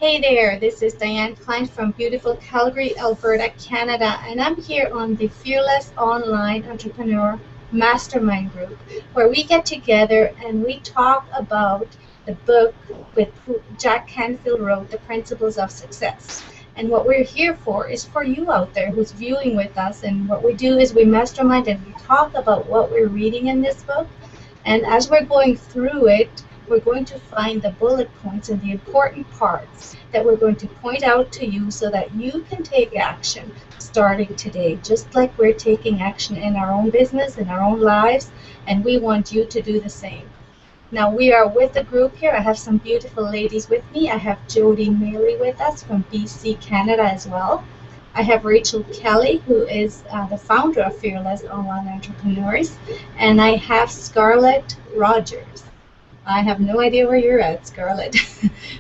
Hey there, this is Diane Klein from beautiful Calgary, Alberta, Canada, and I'm here on the Fearless Online Entrepreneur Mastermind Group, where we get together and we talk about the book with Jack Canfield wrote, The Principles of Success. And what we're here for is for you out there who's viewing with us. And what we do is we mastermind and we talk about what we're reading in this book. And as we're going through it, we're going to find the bullet points and the important parts that we're going to point out to you so that you can take action starting today, just like we're taking action in our own business, in our own lives, and we want you to do the same. Now we are with the group here. I have some beautiful ladies with me. I have Jody Maley with us from BC, Canada as well. I have Rachel Kelly, who is the founder of Fearless Online Entrepreneurs, and I have Scarlett Rogers. I have no idea where you're at, Scarlett.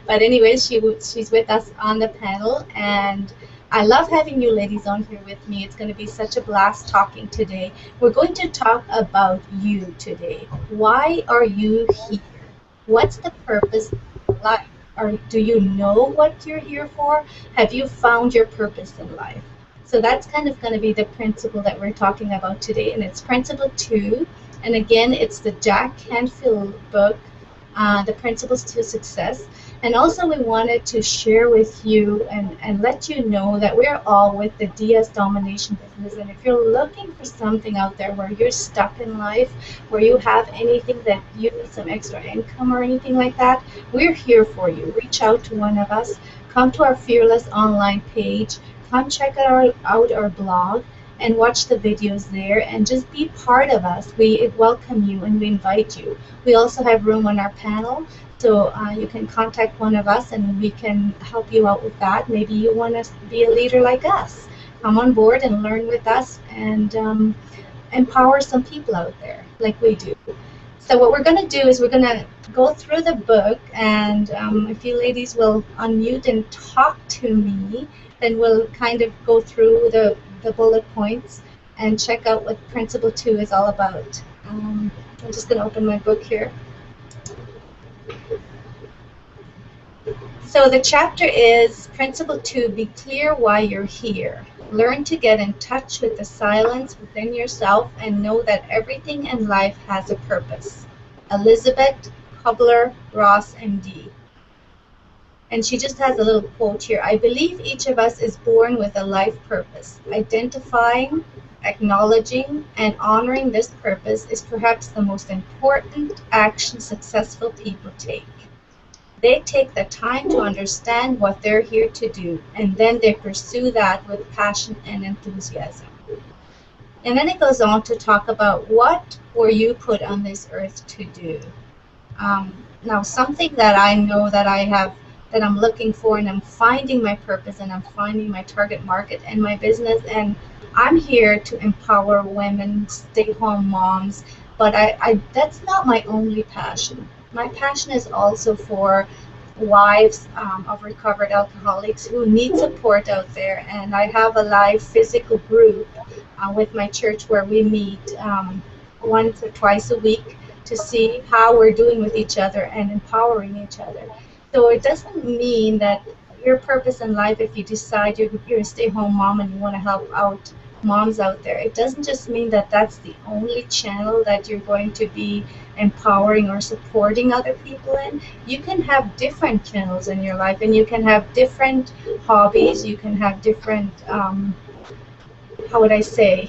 But anyways, she's with us on the panel, and I love having you ladies on here with me. It's going to be such a blast talking today. We're going to talk about you today. Why are you here? What's the purpose of life? Or do you know what you're here for? Have you found your purpose in life? So that's kind of going to be the principle that we're talking about today, and it's principle 2. And again, it's the Jack Canfield book, The Principles to Success. And also we wanted to share with you and let you know that we're all with the DS Domination business. And if you're looking for something out there where you're stuck in life, where you have anything that you need some extra income or anything like that, we're here for you. Reach out to one of us. Come to our Fearless Online page. Come check out our blog and watch the videos there and just be part of us. We welcome you and we invite you. We also have room on our panel, so you can contact one of us and we can help you out with that. Maybe you want to be a leader like us. Come on board and learn with us and empower some people out there like we do. So what we're going to do is we're going to go through the book, and if you ladies will unmute and talk to me, then we'll kind of go through the bullet points and check out what Principle 2 is all about. I'm just going to open my book here. So the chapter is Principle 2, Be Clear Why You're Here. Learn to get in touch with the silence within yourself and know that everything in life has a purpose. Elizabeth Kubler-Ross, MD. And she just has a little quote here. I believe each of us is born with a life purpose. Identifying, acknowledging, and honoring this purpose is perhaps the most important action successful people take. They take the time to understand what they're here to do, and then they pursue that with passion and enthusiasm. And then it goes on to talk about what were you put on this earth to do. Now, something that I know that that I'm looking for, and I'm finding my purpose, and I'm finding my target market and my business, and I'm here to empower women, stay-home moms, but that's not my only passion. My passion is also for wives of recovered alcoholics who need support out there, and I have a live physical group with my church where we meet once or twice a week to see how we're doing with each other and empowering each other. So it doesn't mean that your purpose in life, if you decide you're a stay-home mom and you want to help out moms out there, it doesn't just mean that that's the only channel that you're going to be empowering or supporting other people in. You can have different channels in your life, and you can have different hobbies, you can have different, how would I say,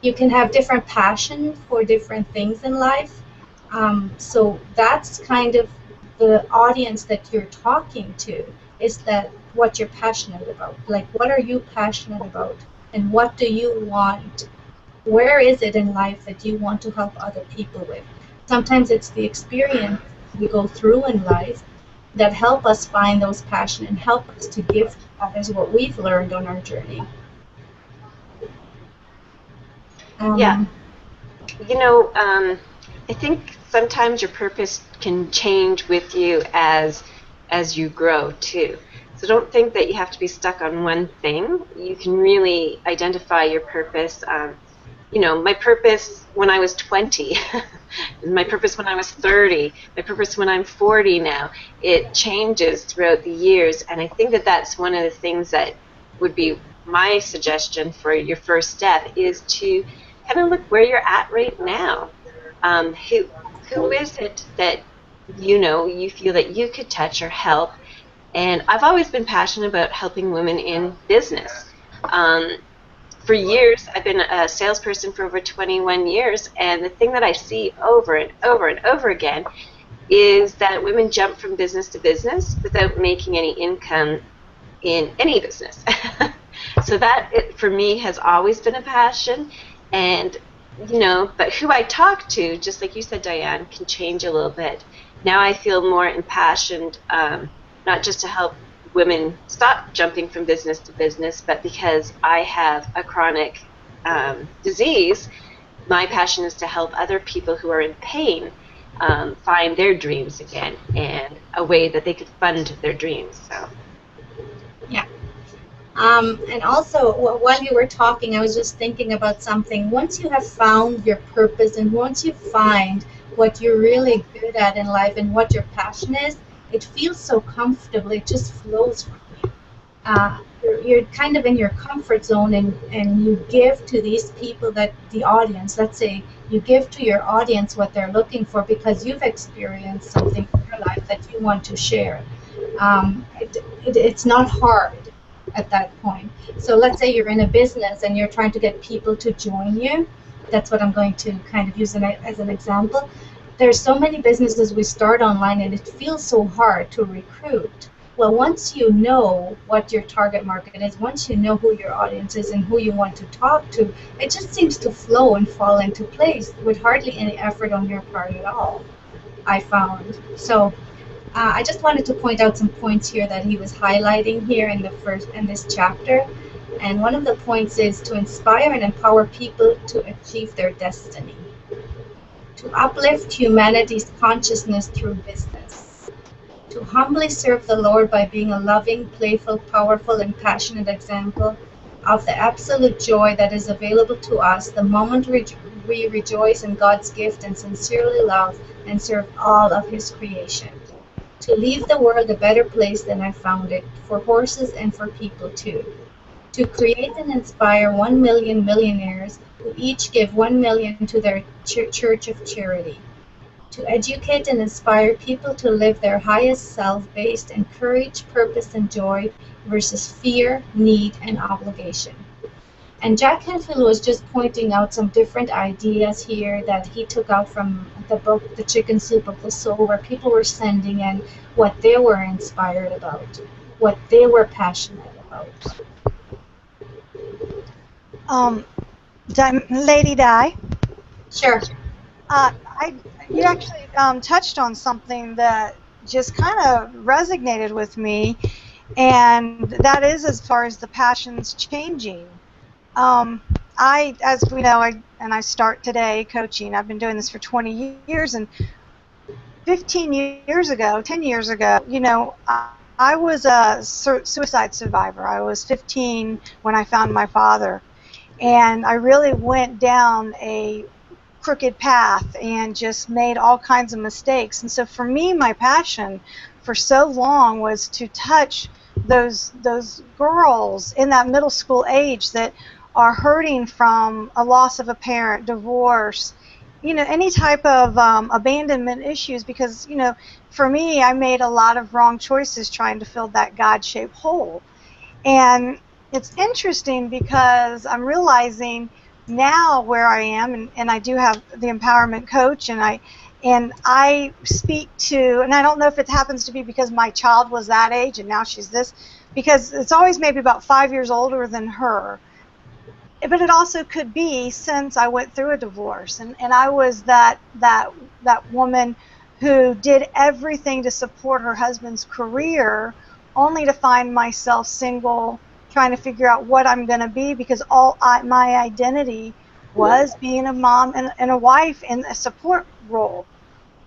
you can have different passion for different things in life. So that's kind of the audience that you're talking to, is that what you're passionate about. Like, what are you passionate about? And what do you want? Where is it in life that you want to help other people with? Sometimes it's the experience we go through in life that help us find those passions and help us to give to others what we've learned on our journey. Yeah. You know, I think sometimes your purpose can change with you as you grow too. So don't think that you have to be stuck on one thing. You can really identify your purpose. my purpose when I was 20, my purpose when I was 30, my purpose when I'm 40 now. It changes throughout the years, and I think that that's one of the things that would be my suggestion for your first step, is to kind of look where you're at right now. Who is it that you feel that you could touch or help? And I've always been passionate about helping women in business. For years, I've been a salesperson for over 21 years, and the thing that I see over and over and over again is that women jump from business to business without making any income in any business. So that, for me, has always been a passion. And, but who I talk to, just like you said, Diane, can change a little bit. Now I feel more impassioned, not just to help women stop jumping from business to business, but because I have a chronic disease, my passion is to help other people who are in pain find their dreams again, and a way that they could fund their dreams. So. Yeah. And also, while you were talking, I was just thinking about something. Once you have found your purpose, and once you find what you're really good at in life and what your passion is, it feels so comfortable. It just flows from you. You're kind of in your comfort zone, and you give to these people, that the audience, let's say, you give to your audience what they're looking for because you've experienced something in your life that you want to share. It's not hard at that point. So let's say you're in a business and you're trying to get people to join you. That's what I'm going to kind of use as an example. There's so many businesses we start online, and it feels so hard to recruit. Well, once you know what your target market is, once you know who your audience is and who you want to talk to, it just seems to flow and fall into place with hardly any effort on your part at all, I found. So I just wanted to point out some points here that he was highlighting here in this chapter. And one of the points is to inspire and empower people to achieve their destiny, to uplift humanity's consciousness through business, to humbly serve the Lord by being a loving, playful, powerful, and passionate example of the absolute joy that is available to us the moment we rejoice in God's gift and sincerely love and serve all of His creation, to leave the world a better place than I found it, for horses and for people too, to create and inspire 1 million millionaires who each give 1 million to their church of charity, to educate and inspire people to live their highest self based in courage, purpose, and joy versus fear, need, and obligation. And Jack Canfield was just pointing out some different ideas here that he took out from the book, The Chicken Soup of the Soul, where people were sending in what they were inspired about, what they were passionate about. Lady Di. Sure. You actually touched on something that just kind of resonated with me, and that is as far as the passions changing. As we know, I start today coaching. I've been doing this for 20 years, and 10 years ago, I was a suicide survivor. I was 15 when I found my father, and I really went down a crooked path and just made all kinds of mistakes. And so for me, my passion for so long was to touch those girls in that middle school age that are hurting from a loss of a parent, divorce, any type of abandonment issues, because, for me, I made a lot of wrong choices trying to fill that God-shaped hole. And it's interesting because I'm realizing now where I am, and I do have the empowerment coach, and I speak to, and I don't know if it happens to be because my child was that age and now she's this, because it's always maybe about 5 years older than her. But it also could be since I went through a divorce, and I was that woman who did everything to support her husband's career, only to find myself single, trying to figure out what I'm going to be, because my identity was being a mom and a wife in a support role.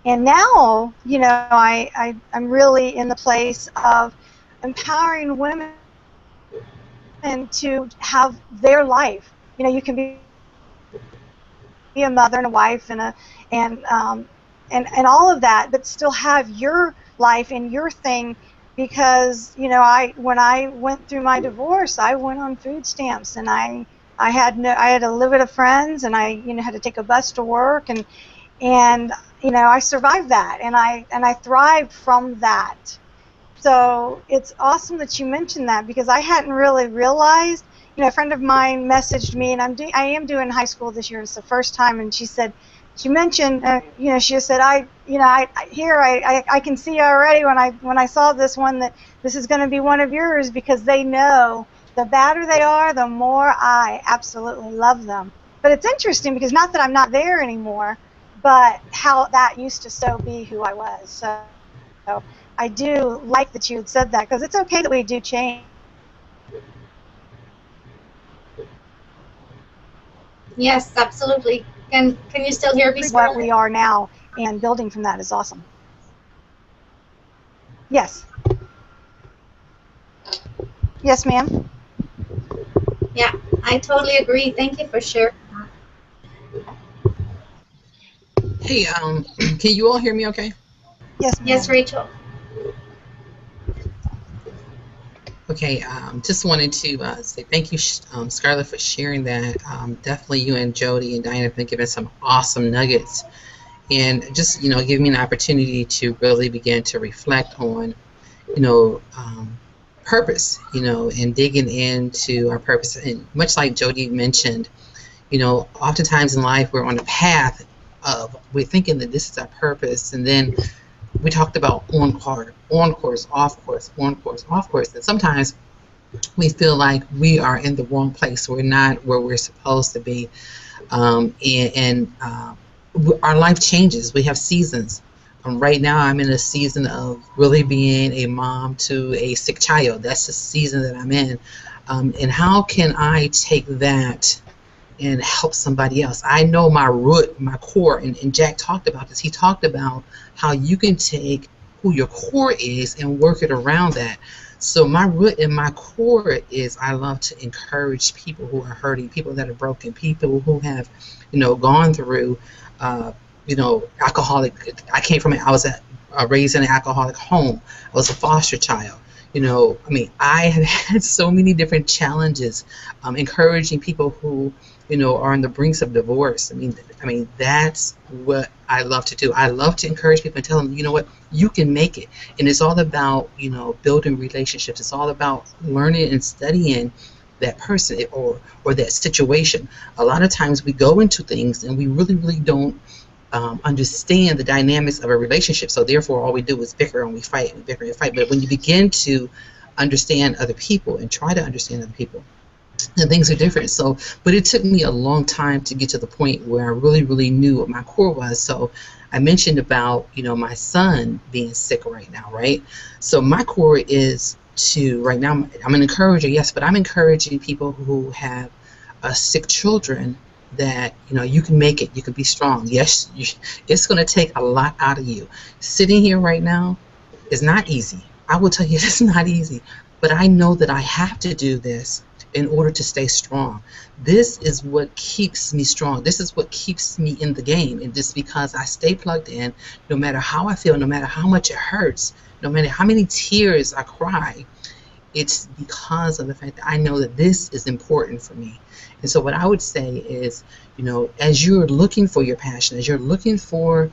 And now, I'm really in the place of empowering women and to have their life. You can be be a mother and a wife and and all of that, but still have your life and your thing. Because when I went through my divorce, I went on food stamps, and I had to live with friends, and I had to take a bus to work, and I survived that, and I thrived from that. So it's awesome that you mentioned that, because I hadn't really realized. A friend of mine messaged me, and I am doing high school this year. It's the first time, and she mentioned, she just said, I can see already when I saw this one that this is going to be one of yours, because they know the better they are, the more I absolutely love them. But it's interesting, because not that I'm not there anymore, but how that used to so be who I was. So I do like that you had said that, because it's okay that we do change. Yes, absolutely. Can you still hear me? What we are now, and building from that is awesome. Yes. Yes, ma'am. Yeah, I totally agree. Thank you for sharing that. Hey, can you all hear me okay? Yes, ma'am. Yes, Rachel. Okay, just wanted to say thank you, Scarlett, for sharing that. Definitely you and Jody and Diana have been giving some awesome nuggets, and just give me an opportunity to really begin to reflect on purpose, and digging into our purpose. And much like Jody mentioned, oftentimes in life we're on a path of, we're thinking that this is our purpose, and then we talked about on course, off course, on course, off course, and sometimes we feel like we are in the wrong place. We're not where we're supposed to be, and our life changes. We have seasons. Right now I'm in a season of really being a mom to a sick child. That's the season that I'm in, and how can I take that and help somebody else? I know my root, my core, and Jack talked about this. He talked about how you can take who your core is and work it around that. So my root and my core is, I love to encourage people who are hurting, people that are broken, people who have, gone through, alcoholic. I was raised in an alcoholic home. I was a foster child. I have had so many different challenges, encouraging people who, are on the brinks of divorce. I mean, that's what I love to do. I love to encourage people and tell them, what, you can make it. And it's all about, building relationships. It's all about learning and studying that person or that situation. A lot of times we go into things and we really, really don't understand the dynamics of a relationship. So therefore, all we do is bicker and we fight and bicker and fight. But when you begin to understand other people and try to understand other people, and things are different. So, but it took me a long time to get to the point where I really, really knew what my core was. So I mentioned about, my son being sick right now, right? So my core is to, right now, I'm an encourager, yes, but I'm encouraging people who have sick children that, you can make it, you can be strong. Yes, it's going to take a lot out of you. Sitting here right now is not easy. I will tell you, it's not easy. But I know that I have to do this in order to stay strong. This is what keeps me strong. This is what keeps me in the game. And just because I stay plugged in, no matter how I feel, no matter how much it hurts, no matter how many tears I cry, it's because of the fact that I know that this is important for me. And so what I would say is, as you're looking for your passion, as you're looking for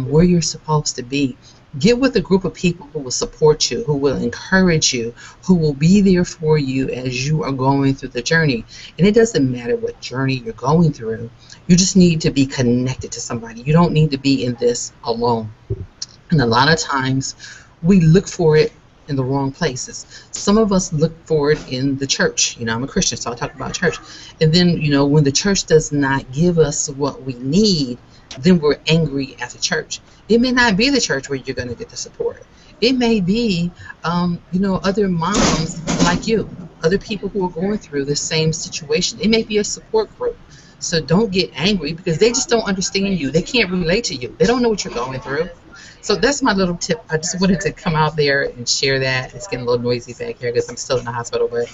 where you're supposed to be, get with a group of people who will support you, who will encourage you, who will be there for you as you are going through the journey. And it doesn't matter what journey you're going through. You just need to be connected to somebody. You don't need to be in this alone. And a lot of times we look for it in the wrong places. Some of us look for it in the church. I'm a Christian, so I'll talk about church. And then, when the church does not give us what we need, then we're angry at the church. It may not be the church where you're going to get the support. It may be, other moms like you, other people who are going through the same situation. It may be a support group. So don't get angry because they just don't understand you. They can't relate to you. They don't know what you're going through. So that's my little tip. I just wanted to come out there and share that. It's getting a little noisy back here because I'm still in the hospital, but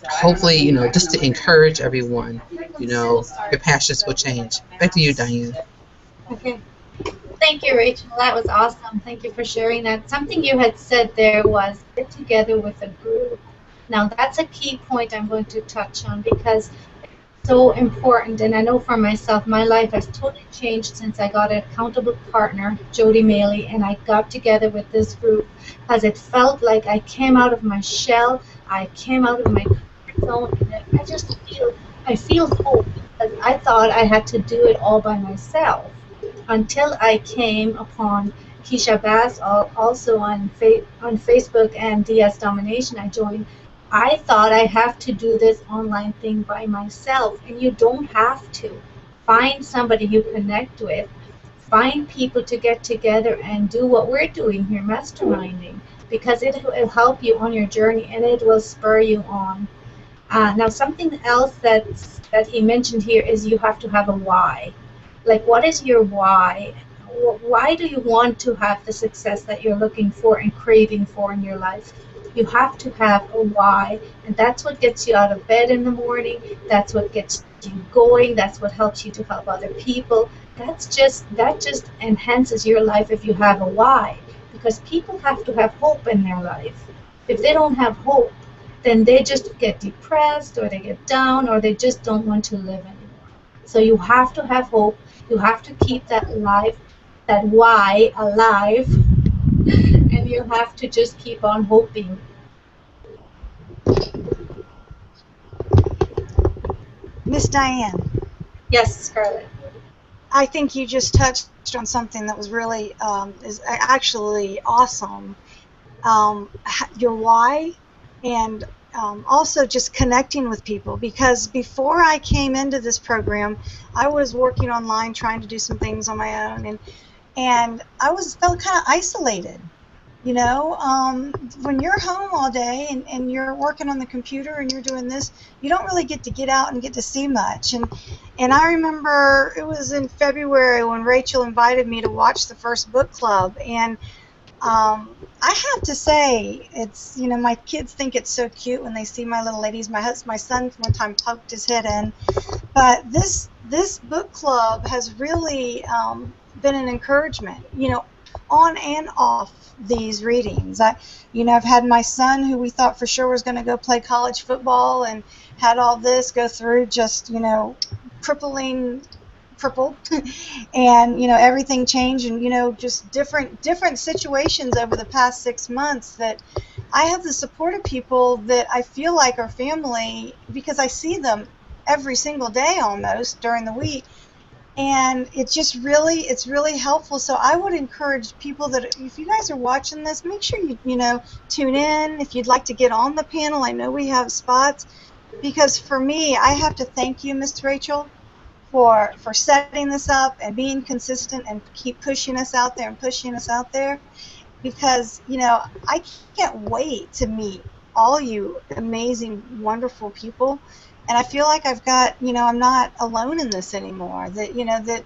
hopefully, just to encourage everyone, your passions will change. Back to you, Diane. Okay. Thank you, Rachel. That was awesome. Thank you for sharing that. Something you had said there was get together with a group. Now, that's a key point I'm going to touch on because it's so important. And I know for myself, my life has totally changed since I got an accountable partner, Jody Maley, and I got together with this group because it felt like I came out of my shell. I came out of my comfort zone. And I feel hope because I thought I had to do it all by myself until I came upon Keisha Bass, also on Facebook, and DS Domination. I joined. I thought I have to do this online thing by myself, and you don't have to. Find somebody you connect with. Find people to get together and do what we're doing here, masterminding, because it will help you on your journey and it will spur you on. Now, something else that he mentioned here is you have to have a why. Like, what is your why? Why do you want to have the success that you're looking for and craving for in your life? You have to have a why, and that's what gets you out of bed in the morning. That's what gets you going. That's what helps you to help other people. That just enhances your life if you have a why, because people have to have hope in their life. If they don't have hope, then they just get depressed or they get down or they just don't want to live anymore. So you have to have hope. You have to keep that life, that why alive, and you have to just keep on hoping. Miss Diane, Yes, Scarlett. I think you just touched on something that was really is actually awesome. Your why, and also just connecting with people, because before I came into this program, I was working online trying to do some things on my own, and I felt kind of isolated. When you're home all day and you're working on the computer and you're doing this, you don't really get to get out and get to see much. And I remember it was in February when Rachel invited me to watch the first book club, and I have to say, it's, my kids think it's so cute when they see my little ladies. My son one time poked his head in, but this book club has really been an encouragement, on and off these readings. I've had my son, who we thought for sure was going to go play college football, and had all this go through just, crippled, and everything changed, and just different situations over the past 6 months, that I have the support of people that I feel like are family, because I see them every single day almost during the week. And it's really helpful. So I would encourage people that if you guys are watching this, make sure you tune in. If you'd like to get on the panel, I know we have spots. Because for me, I have to thank you, Miss Rachel, for setting this up and being consistent and keep pushing us out there. Because I can't wait to meet all you amazing, wonderful people. And I feel like I've got, I'm not alone in this anymore. That,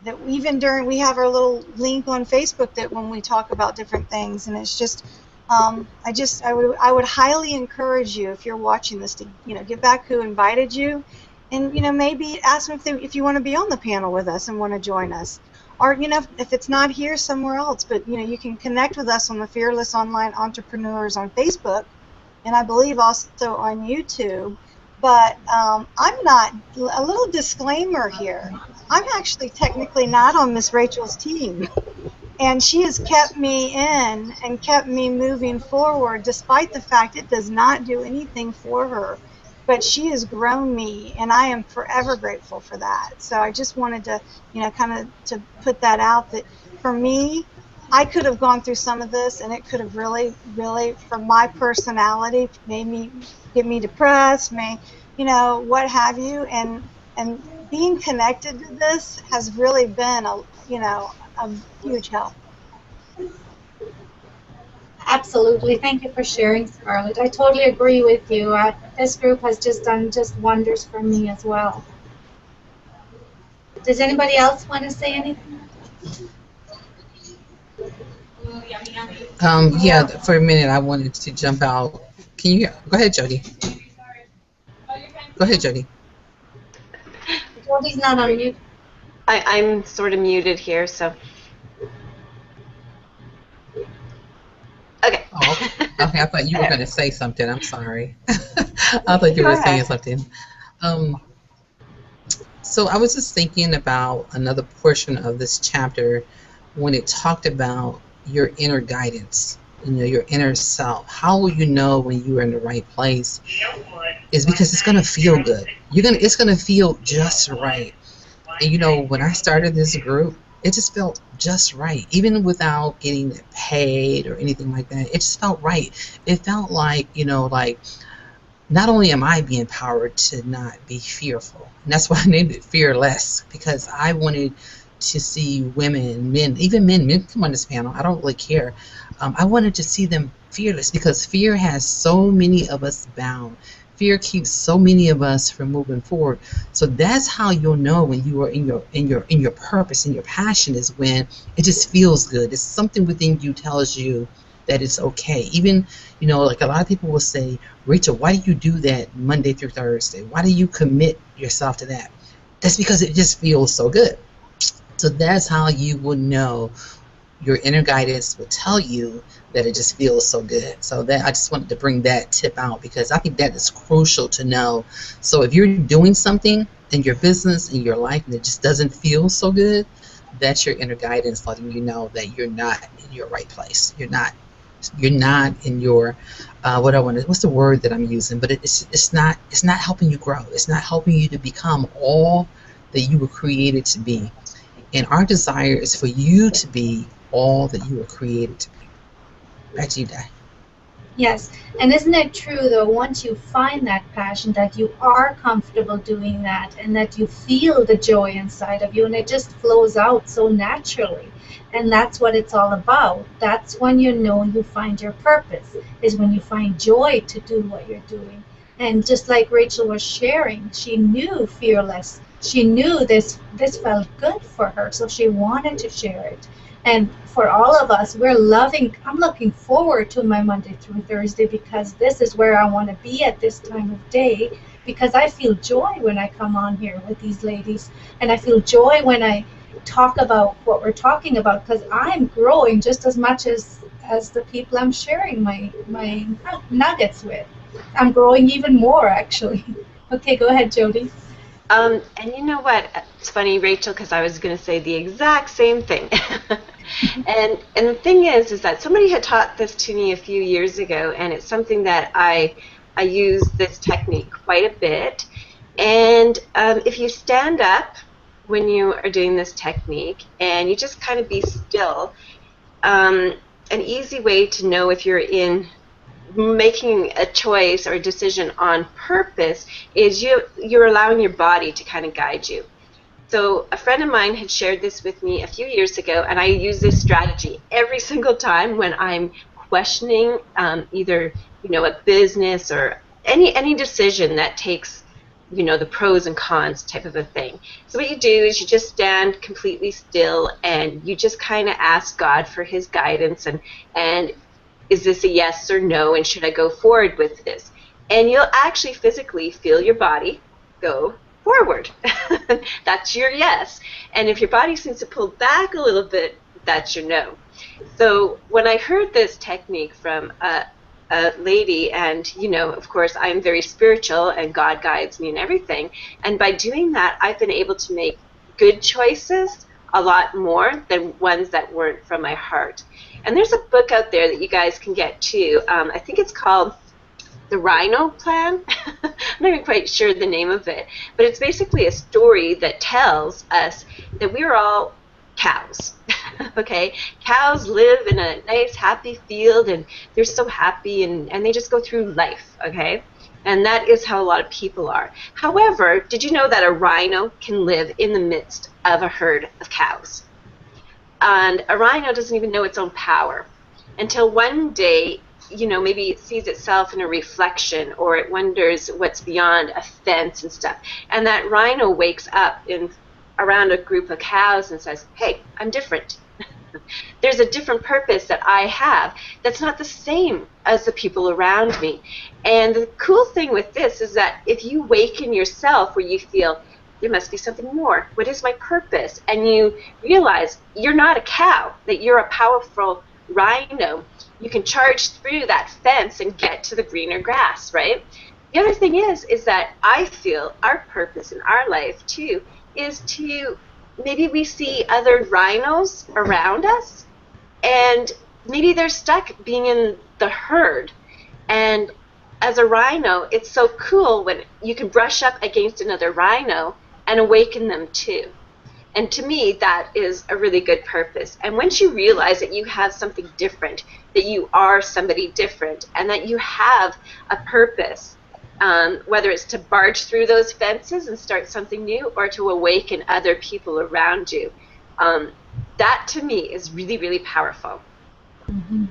that even we have our little link on Facebook that when we talk about different things, and it's just, I would highly encourage you, if you're watching this, to, get back who invited you, and, maybe ask them if you want to be on the panel with us and want to join us. Or, if it's not here, somewhere else. But, you can connect with us on the Fearless Online Entrepreneurs on Facebook, and I believe also on YouTube. But I'm not, a little disclaimer here, I'm actually technically not on Miss Rachel's team. And she has kept me in and kept me moving forward, despite the fact it does not do anything for her. But she has grown me, and I am forever grateful for that. So I just wanted to, kind of to put that out, that for me, I could have gone through some of this, and it could have really, really, for my personality, get me depressed, what have you, and being connected to this has really been a huge help. Absolutely. Thank you for sharing, Scarlett. I totally agree with you. This group has just done wonders for me as well. Does anybody else want to say anything? Yeah, for a minute I wanted to jump out. Can you go ahead, Jody? Go ahead, Jody. Jody's not on mute. I'm sort of muted here, so. Okay. Oh, okay. I thought you were going to say something. I'm sorry. I thought you Go were saying ahead. something. So I was just thinking about another portion of this chapter when it talked about your inner guidance, your inner self. How will you know when you are in the right place? Is because it's going to feel good. It's going to feel just right. And when I started this group, it just felt just right, even without getting paid or anything like that. It just felt right. It felt like, like not only am I being empowered to not be fearful, and that's why I named it Fearless, because I wanted to see women, men, even men come on this panel. I don't really care. I wanted to see them fearless because fear has so many of us bound. Fear keeps so many of us from moving forward. So that's how you'll know when you are in your purpose and your passion, is when it just feels good. It's something within you tells you that it's okay. Even, like a lot of people will say, Rachel, why do you do that Monday through Thursday? Why do you commit yourself to that? That's because it just feels so good. So that's how you will know. Your inner guidance will tell you that it just feels so good. So that I just wanted to bring that tip out because I think that is crucial to know. So if you're doing something in your business, in your life, and it just doesn't feel so good, that's your inner guidance letting you know that you're not in your right place. You're not in your what's the word that I'm using? But it's not helping you grow. It's not helping you to become all that you were created to be. And our desire is for you to be all that you were created to be. Back to you, Di. Yes, and isn't it true though, once you find that passion, that you are comfortable doing that and that you feel the joy inside of you and it just flows out so naturally. And that's what it's all about. That's when you know you find your purpose, is when you find joy to do what you're doing. And just like Rachel was sharing, she knew Fearless. She knew this felt good for her, so she wanted to share it. And for all of us, I'm looking forward to my Monday through Thursday because this is where I want to be at this time of day, because I feel joy when I come on here with these ladies, and I feel joy when I talk about what we're talking about, because I'm growing just as much as the people I'm sharing my nuggets with. I'm growing even more, actually. Okay, go ahead, Jody. And you know what? It's funny, Rachel, because I was going to say the exact same thing. and the thing is that somebody had taught this to me a few years ago, and it's something that I use this technique quite a bit. And if you stand up when you are doing this technique and you just kind of be still, an easy way to know if you're in making a choice or a decision on purpose is you're allowing your body to kind of guide you. So a friend of mine had shared this with me a few years ago, and I use this strategy every single time when I'm questioning either a business or any decision that takes the pros and cons type of a thing. So what you do is you just stand completely still and you just kind of ask God for his guidance and is this a yes or no, and should I go forward with this? And you'll actually physically feel your body go forward. That's your yes. And if your body seems to pull back a little bit, that's your no. So when I heard this technique from a lady, and of course I'm very spiritual and God guides me and everything, and by doing that I've been able to make good choices a lot more than ones that weren't from my heart. And there's a book out there that you guys can get too. I think it's called The Rhino Plan. I'm not even quite sure the name of it, but it's basically a story that tells us that we're all cows. Okay, cows live in a nice happy field and they're so happy and they just go through life. Okay, and that is how a lot of people are. However, did you know that a rhino can live in the midst of a herd of cows? And a rhino doesn't even know its own power until one day, maybe it sees itself in a reflection, or it wonders what's beyond a fence and stuff. And that rhino wakes up in around a group of cows and says, hey, I'm different. There's a different purpose that I have that's not the same as the people around me. And the cool thing with this is that if you awaken yourself where you feel there must be something more, what is my purpose? And you realize you're not a cow, that you're a powerful rhino. You can charge through that fence and get to the greener grass, right? The other thing is that I feel our purpose in our life too is to maybe we see other rhinos around us and maybe they're stuck being in the herd. And as a rhino, it's so cool when you can brush up against another rhino and awaken them too. And to me, that is a really good purpose. And once you realize that you have something different, that you are somebody different, and that you have a purpose, whether it's to barge through those fences and start something new or to awaken other people around you, that to me is really, really powerful. Mm-hmm.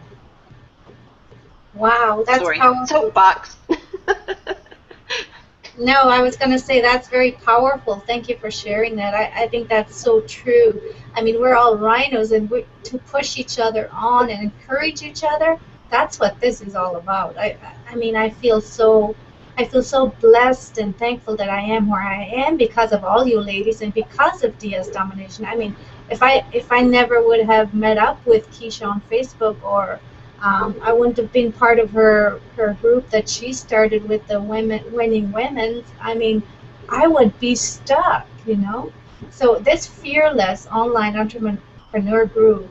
Wow, that's Sorry, powerful. soapbox. No, I was going to say that's very powerful. Thank you for sharing that. I think that's so true. I mean, we're all rhinos, and to push each other on and encourage each other, that's what this is all about. I mean, I feel so blessed and thankful that I am where I am because of all you ladies and because of DS Domination. I mean, if I never would have met up with Keisha on Facebook, or I wouldn't have been part of her group that she started with the Winning Women's, I mean, I would be stuck, you know? So this fearless online entrepreneur group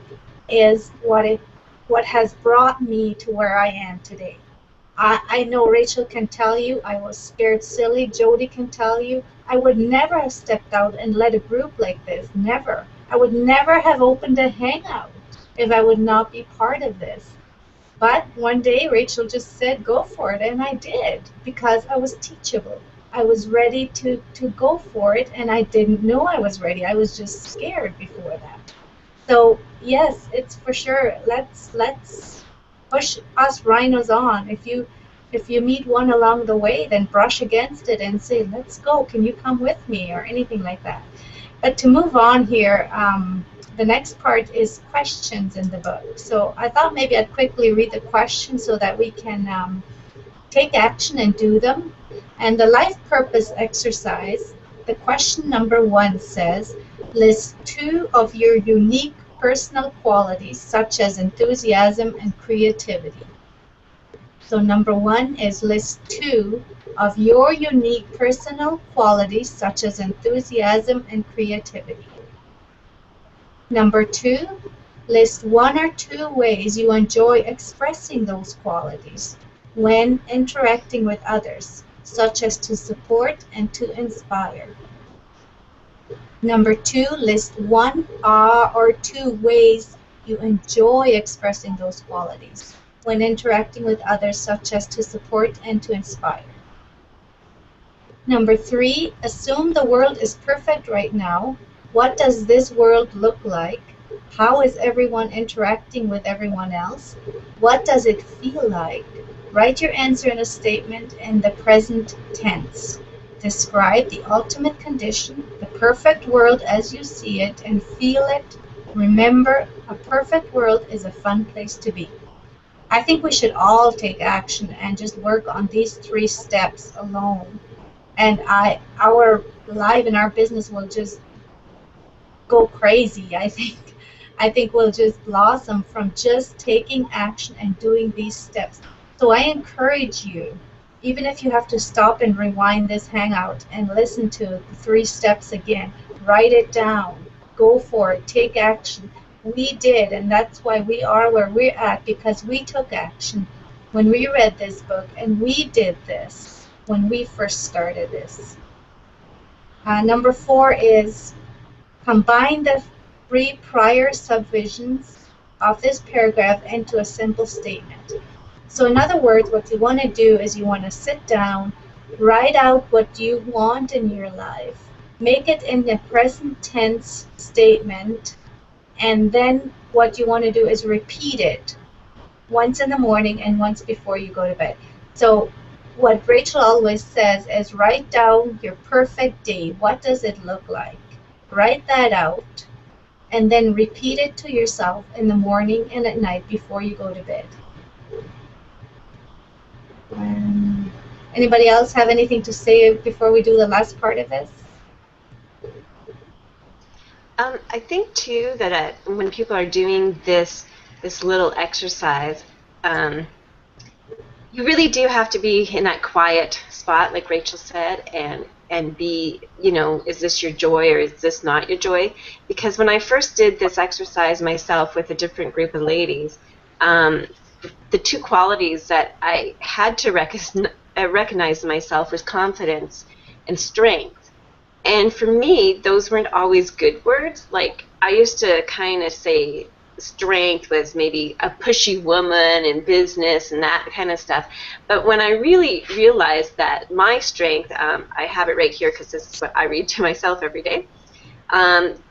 is what has brought me to where I am today. I know Rachel can tell you I was scared silly. Jody can tell you I would never have stepped out and led a group like this. Never. I would never have opened a hangout if I would not be part of this. But one day Rachel just said go for it, and I did, because I was teachable. I was ready to go for it, and I didn't know I was ready. I was just scared before that. So yes, it's for sure. Let's push us rhinos on. If you meet one along the way, then brush against it and say, let's go, can you come with me, or anything like that. But to move on here, the next part is questions in the book. So I thought maybe I'd quickly read the questions so that we can take action and do them. And the life purpose exercise, the question number 1 says, list 2 of your unique personal qualities such as enthusiasm and creativity. So number 1 is list 2 of your unique personal qualities such as enthusiasm and creativity. Number 2, list 1 or 2 ways you enjoy expressing those qualities when interacting with others, such as to support and to inspire. Number 2, list 1 or 2 ways you enjoy expressing those qualities when interacting with others, such as to support and to inspire. Number 3, assume the world is perfect right now. What does this world look like? How is everyone interacting with everyone else? What does it feel like? Write your answer in a statement in the present tense. Describe the ultimate condition, the perfect world as you see it, and feel it. Remember, a perfect world is a fun place to be. I think we should all take action and just work on these 3 steps alone. And our life and our business will just go crazy, I think. I think we'll just blossom from just taking action and doing these steps. So I encourage you, even if you have to stop and rewind this hangout and listen to the 3 steps again, write it down, go for it, take action. We did, and that's why we are where we're at, because we took action when we read this book, and we did this when we first started this. Number 4 is combine the 3 prior subvisions of this paragraph into a simple statement. So in other words, what you want to do is you want to sit down, write out what you want in your life, make it in the present tense statement, and then what you want to do is repeat it once in the morning and once before you go to bed. So what Rachel always says is write down your perfect day. What does it look like? Write that out and then repeat it to yourself in the morning and at night before you go to bed. Anybody else have anything to say before we do the last part of this? I think too that when people are doing this little exercise, you really do have to be in that quiet spot, like Rachel said, and be, is this your joy or is this not your joy? Because when I first did this exercise myself with a different group of ladies, the two qualities that I had to recognize in myself was confidence and strength. And for me, those weren't always good words. Like, I used to kind of say strength was maybe a pushy woman in business and that kind of stuff. But when I really realized that my strength, I have it right here because this is what I read to myself every day.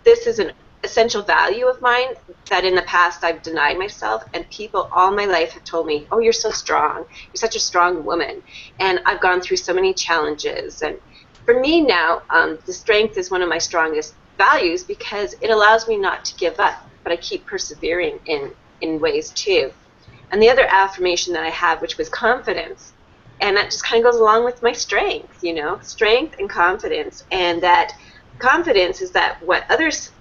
This is an essential value of mine that in the past I've denied myself, and people all my life have told me, oh, you're so strong. You're such a strong woman. And I've gone through so many challenges. And for me now, the strength is one of my strongest values because it allows me not to give up, but I keep persevering in ways too. And the other affirmation that I have, which was confidence, and that just kind of goes along with my strength, strength and confidence. And that confidence is that what others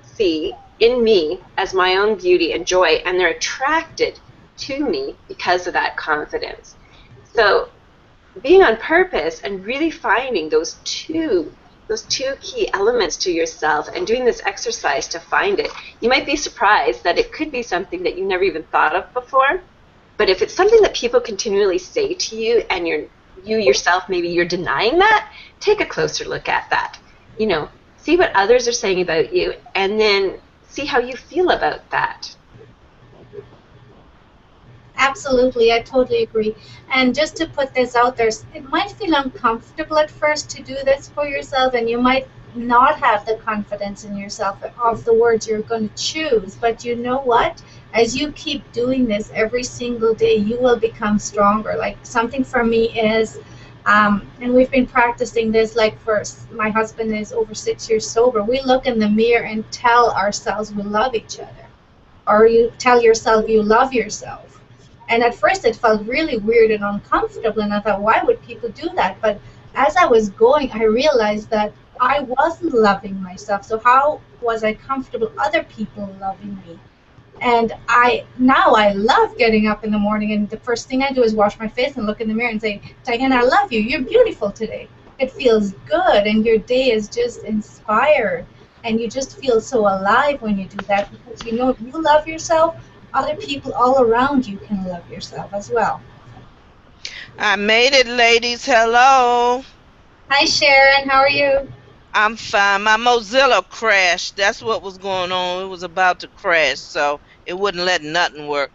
see in me as my own beauty and joy, and they're attracted to me because of that confidence. So being on purpose and really finding those two key elements to yourself and doing this exercise to find it, you might be surprised that it could be something that you never even thought of before. But if it's something that people continually say to you and you yourself, maybe you're denying that, take a closer look at that. See what others are saying about you and then see how you feel about that. Absolutely, I totally agree. And just to put this out there, it might feel uncomfortable at first to do this for yourself, and you might not have the confidence in yourself of the words you're going to choose. But you know what? As you keep doing this every single day, you will become stronger. Like, something for me is, and we've been practicing this, like, for my husband is over 6 years sober. We look in the mirror and tell ourselves we love each other. Or you tell yourself you love yourself. And at first it felt really weird and uncomfortable, and I thought, why would people do that? But as I was going, I realized that I wasn't loving myself. So how was I comfortable other people loving me? And now I love getting up in the morning, and the first thing I do is wash my face and look in the mirror and say, Diane, I love you. You're beautiful today. It feels good, and your day is just inspired, and you just feel so alive when you do that, because you know if you love yourself, other people all around you can love yourself as well. I made it, ladies. Hello. Hi, Sharon. How are you? I'm fine. My Mozilla crashed. That's what was going on. It was about to crash, so it wouldn't let nothing work.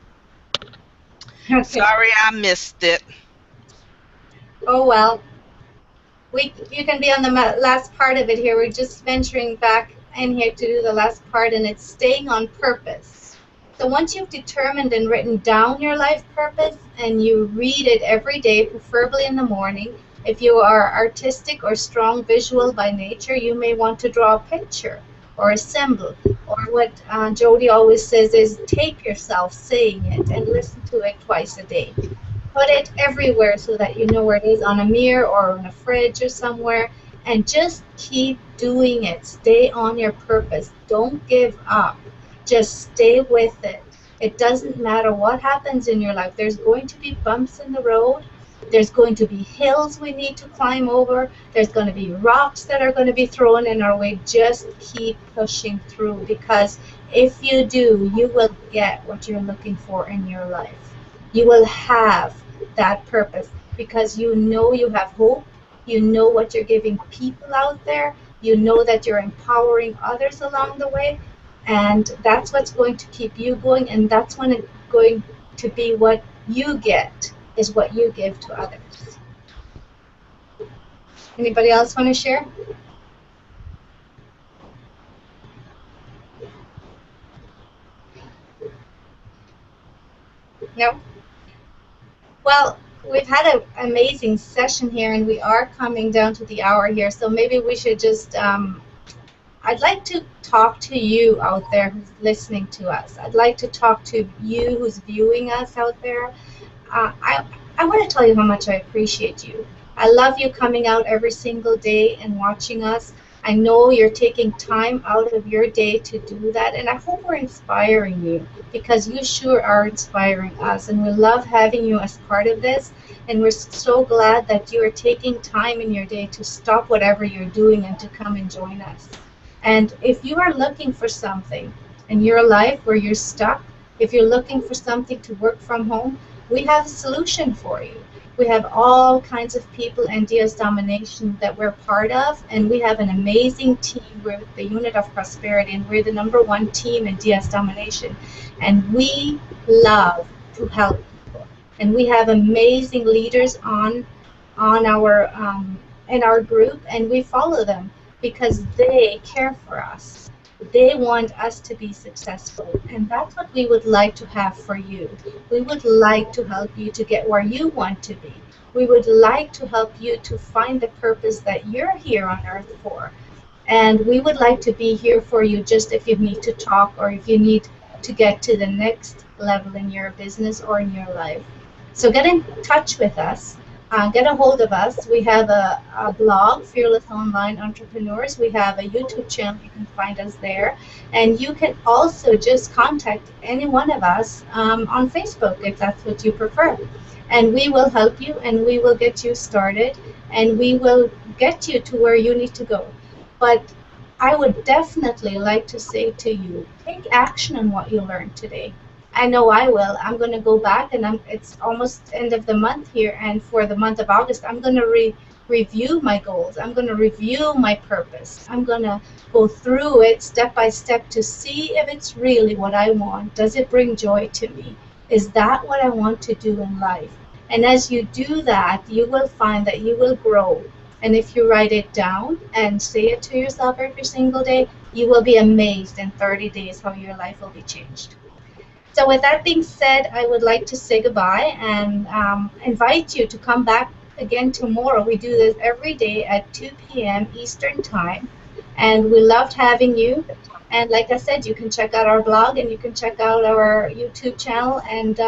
Okay. Sorry I missed it. Oh, well. You can be on the last part of it here. We're just venturing back in here to do the last part, and it's staying on purpose. So once you've determined and written down your life purpose, and you read it every day, preferably in the morning, if you are artistic or strong visual by nature, you may want to draw a picture or a symbol. Or what Jody always says is tape yourself saying it and listen to it twice a day. Put it everywhere so that you know where it is, on a mirror or on a fridge or somewhere, and just keep doing it. Stay on your purpose. Don't give up. Just stay with it. It doesn't matter what happens in your life. There's going to be bumps in the road. There's going to be hills we need to climb over. There's going to be rocks that are going to be thrown in our way. Just keep pushing through, because if you do, you will get what you're looking for in your life. You will have that purpose because you know you have hope. You know what you're giving people out there. You know that you're empowering others along the way. And that's what's going to keep you going, and that's when it's going to be what you get, is what you give to others. Anybody else want to share? No? Well, we've had an amazing session here, and we are coming down to the hour here, so maybe we should just I'd like to talk to you out there who's listening to us. I'd like to talk to you who's viewing us out there. I want to tell you how much I appreciate you. I love you coming out every single day and watching us. I know you're taking time out of your day to do that, and I hope we're inspiring you, because you sure are inspiring us, and we love having you as part of this, and we're so glad that you are taking time in your day to stop whatever you're doing and to come and join us. And if you are looking for something in your life where you're stuck, if you're looking for something to work from home, we have a solution for you. We have all kinds of people in DS Domination that we're part of, and we have an amazing team. We're the Unit of Prosperity, and we're the #1 team in DS Domination. And we love to help people. And we have amazing leaders on our in our group, and we follow them because they care for us. They want us to be successful, and that's what we would like to have for you. We would like to help you to get where you want to be. We would like to help you to find the purpose that you're here on earth for. And we would like to be here for you just if you need to talk or if you need to get to the next level in your business or in your life. So get in touch with us. Get a hold of us. We have a blog, Fearless Online Entrepreneurs. We have a YouTube channel. You can find us there. And you can also just contact any one of us on Facebook if that's what you prefer. And we will help you, and we will get you started, and we will get you to where you need to go. But I would definitely like to say to you, take action on what you learned today. I know I will. I'm going to go back, and it's almost end of the month here, and for the month of August, I'm going to review my goals. I'm going to review my purpose. I'm going to go through it step by step to see if it's really what I want. Does it bring joy to me? Is that what I want to do in life? And as you do that, you will find that you will grow. And if you write it down and say it to yourself every single day, you will be amazed in 30 days how your life will be changed. So with that being said, I would like to say goodbye and invite you to come back again tomorrow. We do this every day at 2 p.m. Eastern Time, and we loved having you. And like I said, you can check out our blog, and you can check out our YouTube channel, and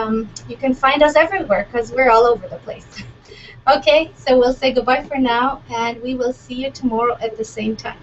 you can find us everywhere because we're all over the place. Okay, so we'll say goodbye for now, and we will see you tomorrow at the same time.